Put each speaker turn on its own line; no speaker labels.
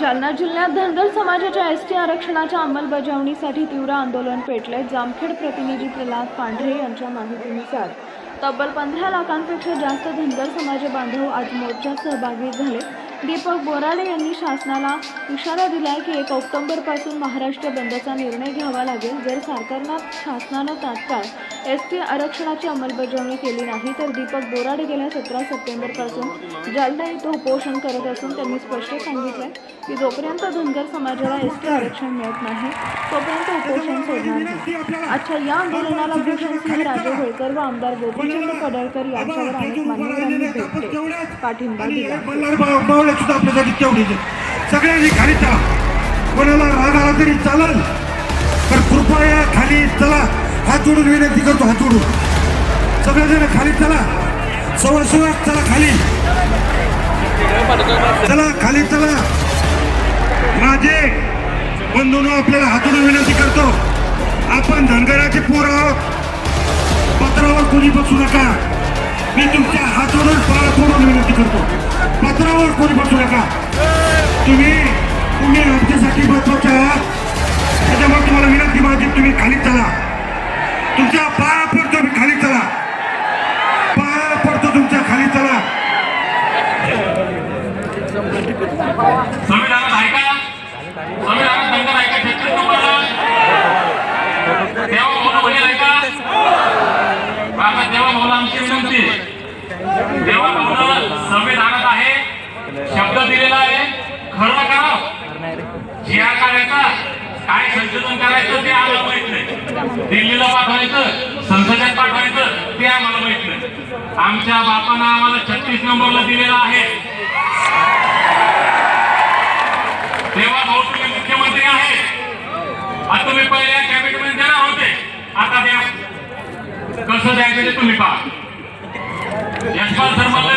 जालना जिल्ह्यात धनगर समाजाच्या एसटी आरक्षणाच्या अंमलबजावणीसाठी तीव्र आंदोलन पेटले। जामखेड प्रतिनिधी प्रल्हाद पांढरे यांच्या माहितीनुसार तब्बल 15 लाखांपेक्षा जास्त धनगर समाज बांधव आज मोर्चात सहभागी झाले। दीपक बोराडे यांनी शासनाला इशारा दिला की 1 ऑक्टोबरपासून महाराष्ट्र बंदचा निर्णय घ्यावा लागेल। जर शासनानं तात्काळ एसटी आरक्षणाची अंमलबजावणी केली नाही तर दीपक बोराडे गेल्या 17 सप्टेंबरपासून जालना इथं उपोषण करत असून त्यांनी स्पष्ट सांगितलं की जोपर्यंत धनगर समाजाला एसटी आरक्षण मिळत नाही तोपर्यंत उपोषण सोडणार नाही। आजच्या या आंदोलनाला भूषणसिंह राजे होळकर व आमदार गोपीचंद पडळकर यांच्यावर अनेक मान्यवरांनी भेट पाठिंबा दिला।
सुद्धा आपल्यासाठी तेवढीच सगळ्यांनी खाली चला, कोणाला राग आला तरी चालेल तर कृपया खाली चला। हात जोडून विनंती करतो, हात जोडून सगळेजण खाली चला, सवय चला खाली, चला खाली चला। माझे बंधूंनो आपल्याला हात जोडून विनंती करतो, आपण धनगराचे पोर आहोत, पत्रावर कोणी बसू नका। मी तुमच्या हात जोडून पाय जोडून विनंती करतो, पत्रावर कोणी बसू नका। तुम्ही आमच्यासाठी महत्वाचे आहात, त्याच्यामुळे तुम्हाला विनंती माझी, तुम्ही खाली चला, तुमच्या पाया पडतो, मी खाली चला, पाया पडतो तुमच्या, खाली चला।
संविधानात ऐका, संविधानात धनगर ऐका, 36 नंबरला देवा भाऊ म्हणजे ऐका, आता देवा भाऊला आमची विनंती, देवा भाऊला संविधानात आहे, शब्द दिलेला आहे, खरं करा, जे करायचा काय संशोधन करायचं ते आम्हाला माहित नाही, दिल्लीला पाठवायचं, संसदेत पाठवायचं ते आम्हाला माहित नाही। आमच्या बापानं आम्हाला 36 नंबरला दिलेला आहे। तेव्हा भाऊ तुम्ही मुख्यमंत्री आहे, आता तुम्ही पहिल्या कॅबिनेटमध्ये देणार होते, आता द्या, कसं द्यायचं ते तुम्ही पहा। यशपाल सर म्हणले